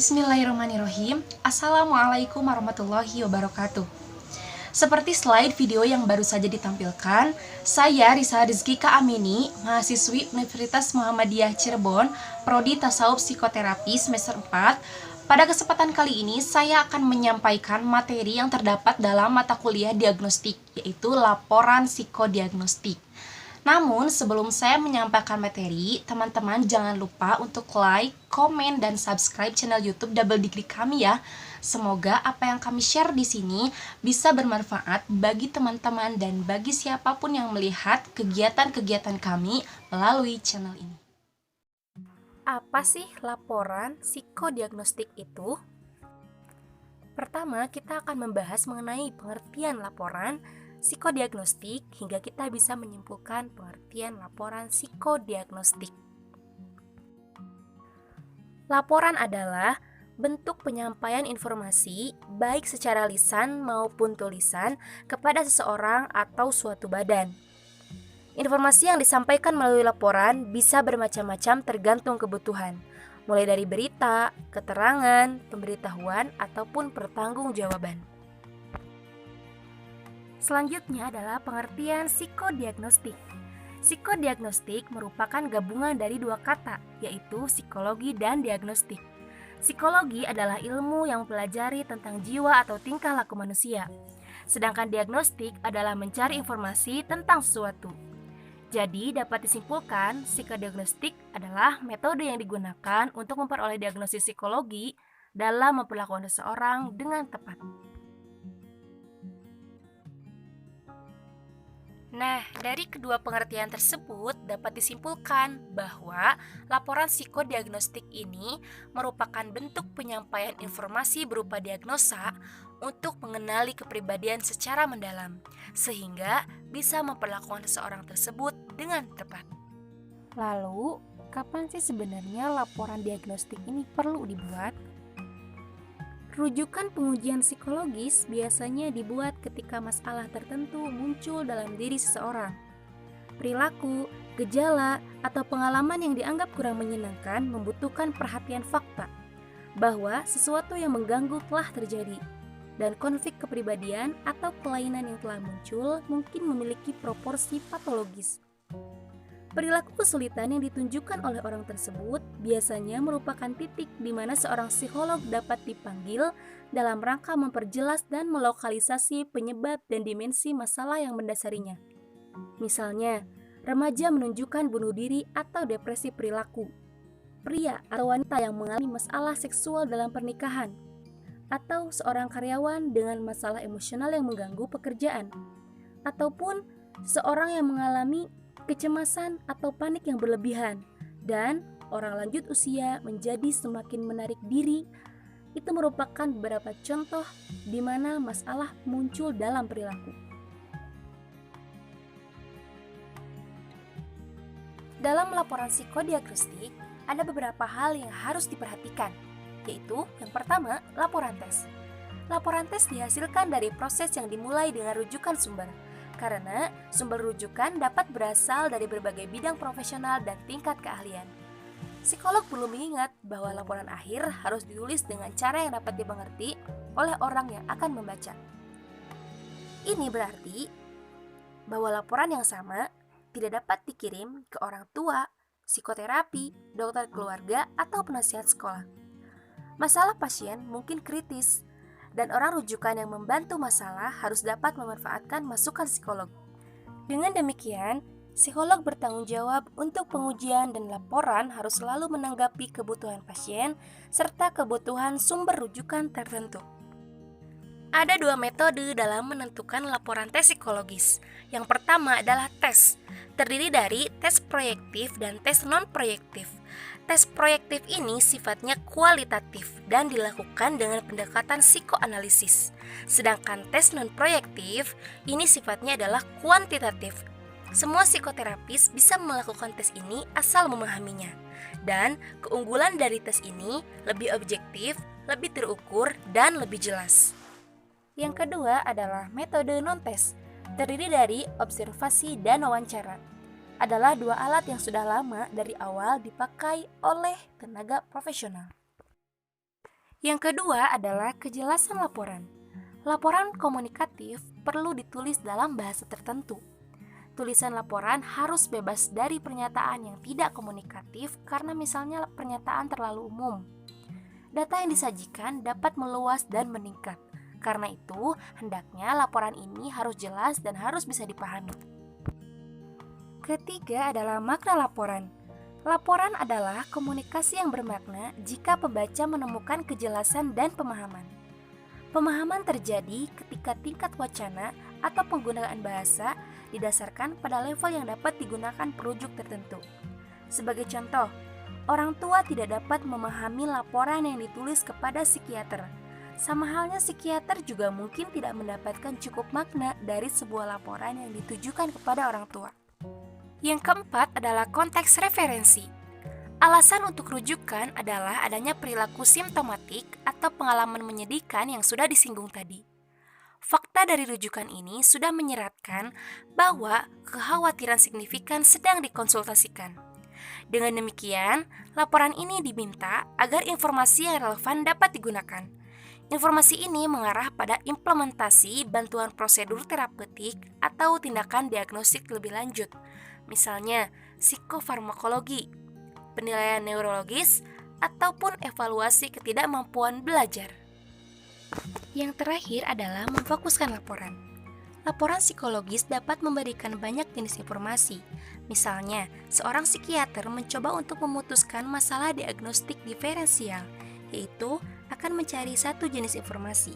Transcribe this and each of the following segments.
Bismillahirrahmanirrahim. Assalamualaikum warahmatullahi wabarakatuh. Seperti slide video yang baru saja ditampilkan, saya Risa Rizkika Amini, mahasiswi Universitas Muhammadiyah Cirebon, Prodi Tasawuf Psikoterapi semester 4. Pada kesempatan kali ini, saya akan menyampaikan materi yang terdapat dalam mata kuliah diagnostik, yaitu laporan psikodiagnostik. Namun, sebelum saya menyampaikan materi, teman-teman jangan lupa untuk like, komen, dan subscribe channel YouTube Double Degree kami ya. Semoga apa yang kami share di sini bisa bermanfaat bagi teman-teman dan bagi siapapun yang melihat kegiatan-kegiatan kami melalui channel ini. Apa sih laporan psikodiagnostik itu? Pertama, kita akan membahas mengenai pengertian laporan psikodiagnostik hingga kita bisa menyimpulkan pengertian laporan psikodiagnostik. Laporan adalah bentuk penyampaian informasi baik secara lisan maupun tulisan kepada seseorang atau suatu badan. Informasi yang disampaikan melalui laporan bisa bermacam-macam tergantung kebutuhan, mulai dari berita, keterangan, pemberitahuan, ataupun pertanggungjawaban. Selanjutnya adalah pengertian psikodiagnostik. Psikodiagnostik merupakan gabungan dari dua kata, yaitu psikologi dan diagnostik. Psikologi adalah ilmu yang mempelajari tentang jiwa atau tingkah laku manusia, sedangkan diagnostik adalah mencari informasi tentang sesuatu. Jadi, dapat disimpulkan, psikodiagnostik adalah metode yang digunakan untuk memperoleh diagnosis psikologi dalam memperlakukan seseorang dengan tepat. Nah, dari kedua pengertian tersebut dapat disimpulkan bahwa laporan psikodiagnostik ini merupakan bentuk penyampaian informasi berupa diagnosa untuk mengenali kepribadian secara mendalam, sehingga bisa memperlakukan seseorang tersebut dengan tepat. Lalu, kapan sih sebenarnya laporan diagnostik ini perlu dibuat? Rujukan pengujian psikologis biasanya dibuat ketika masalah tertentu muncul dalam diri seseorang. Perilaku, gejala, atau pengalaman yang dianggap kurang menyenangkan membutuhkan perhatian fakta bahwa sesuatu yang mengganggu telah terjadi, dan konflik kepribadian atau kelainan yang telah muncul mungkin memiliki proporsi patologis. Perilaku kesulitan yang ditunjukkan oleh orang tersebut biasanya merupakan titik di mana seorang psikolog dapat dipanggil dalam rangka memperjelas dan melokalisasi penyebab dan dimensi masalah yang mendasarinya. Misalnya, remaja menunjukkan bunuh diri atau depresi perilaku, pria atau wanita yang mengalami masalah seksual dalam pernikahan, atau seorang karyawan dengan masalah emosional yang mengganggu pekerjaan, ataupun seorang yang mengalami kecemasan atau panik yang berlebihan, dan orang lanjut usia menjadi semakin menarik diri. Itu merupakan beberapa contoh di mana masalah muncul dalam perilaku. Dalam laporan psikodiagnostik, ada beberapa hal yang harus diperhatikan, yaitu yang pertama, laporan tes. Laporan tes dihasilkan dari proses yang dimulai dengan rujukan sumber, karena sumber rujukan dapat berasal dari berbagai bidang profesional dan tingkat keahlian. Psikolog perlu mengingat bahwa laporan akhir harus ditulis dengan cara yang dapat dimengerti oleh orang yang akan membaca. Ini berarti bahwa laporan yang sama tidak dapat dikirim ke orang tua, psikoterapi, dokter keluarga, atau penasihat sekolah. Masalah pasien mungkin kritis, dan orang rujukan yang membantu masalah harus dapat memanfaatkan masukan psikolog. Dengan demikian, psikolog bertanggung jawab untuk pengujian dan laporan harus selalu menanggapi kebutuhan pasien serta kebutuhan sumber rujukan tertentu. Ada dua metode dalam menentukan laporan tes psikologis. Yang pertama adalah tes, terdiri dari tes proyektif dan tes non-proyektif. Tes proyektif ini sifatnya kualitatif dan dilakukan dengan pendekatan psikoanalisis. Sedangkan tes non-proyektif ini sifatnya adalah kuantitatif. Semua psikoterapis bisa melakukan tes ini asal memahaminya. Dan keunggulan dari tes ini lebih objektif, lebih terukur, dan lebih jelas. Yang kedua adalah metode non-tes, terdiri dari observasi dan wawancara. adalah dua alat yang sudah lama dari awal dipakai oleh tenaga profesional. Yang kedua adalah kejelasan laporan. Laporan komunikatif perlu ditulis dalam bahasa tertentu. Tulisan laporan harus bebas dari pernyataan yang tidak komunikatif karena misalnya pernyataan terlalu umum. Data yang disajikan dapat meluas dan meningkat. Karena itu, hendaknya laporan ini harus jelas dan harus bisa dipahami. Ketiga adalah makna laporan. Laporan adalah komunikasi yang bermakna jika pembaca menemukan kejelasan dan pemahaman. Pemahaman terjadi ketika tingkat wacana atau penggunaan bahasa didasarkan pada level yang dapat digunakan perujuk tertentu. Sebagai contoh, orang tua tidak dapat memahami laporan yang ditulis kepada psikiater. Sama halnya psikiater juga mungkin tidak mendapatkan cukup makna dari sebuah laporan yang ditujukan kepada orang tua. Yang keempat adalah konteks referensi. Alasan untuk rujukan adalah adanya perilaku simptomatik atau pengalaman menyedihkan yang sudah disinggung tadi. Fakta dari rujukan ini sudah menyeratkan bahwa kekhawatiran signifikan sedang dikonsultasikan. Dengan demikian, laporan ini diminta agar informasi yang relevan dapat digunakan. Informasi ini mengarah pada implementasi bantuan prosedur terapeutik atau tindakan diagnostik lebih lanjut, misalnya psikofarmakologi, penilaian neurologis, ataupun evaluasi ketidakmampuan belajar. Yang terakhir adalah memfokuskan laporan. Laporan psikologis dapat memberikan banyak jenis informasi. Misalnya, seorang psikiater mencoba untuk memutuskan masalah diagnostik diferensial, yaitu akan mencari satu jenis informasi.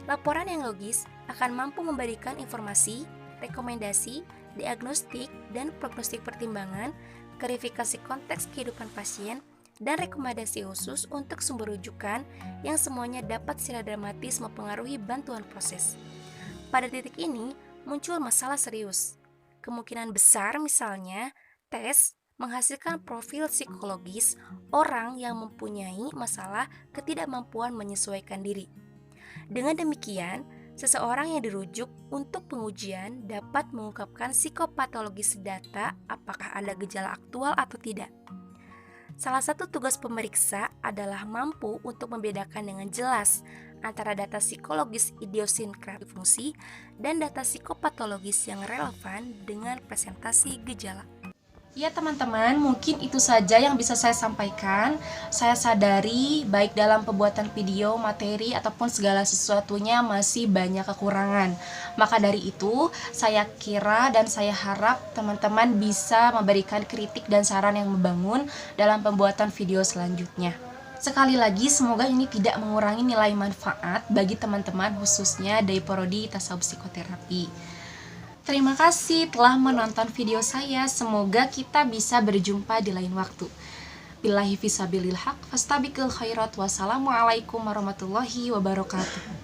Laporan yang logis akan mampu memberikan informasi, rekomendasi, diagnostik, dan prognostik pertimbangan, verifikasi konteks kehidupan pasien, dan rekomendasi khusus untuk sumber rujukan yang semuanya dapat secara dramatis mempengaruhi bantuan proses. Pada titik ini, muncul masalah serius. Kemungkinan besar misalnya, tes menghasilkan profil psikologis orang yang mempunyai masalah ketidakmampuan menyesuaikan diri. Dengan demikian, seseorang yang dirujuk untuk pengujian dapat mengungkapkan psikopatologis data apakah ada gejala aktual atau tidak. Salah satu tugas pemeriksa adalah mampu untuk membedakan dengan jelas antara data psikologis idiosinkratik fungsi dan data psikopatologis yang relevan dengan presentasi gejala. Ya teman-teman, mungkin itu saja yang bisa saya sampaikan. Saya sadari baik dalam pembuatan video, materi, ataupun segala sesuatunya masih banyak kekurangan. Maka dari itu, saya kira dan saya harap teman-teman bisa memberikan kritik dan saran yang membangun dalam pembuatan video selanjutnya. Sekali lagi, semoga ini tidak mengurangi nilai manfaat bagi teman-teman khususnya dari Prodi Tasawuf Psikoterapi. Terima kasih telah menonton video saya. Semoga kita bisa berjumpa di lain waktu. Billahi fisabilil haq, fastabiqul khairat. Wassalamualaikum warahmatullahi wabarakatuh.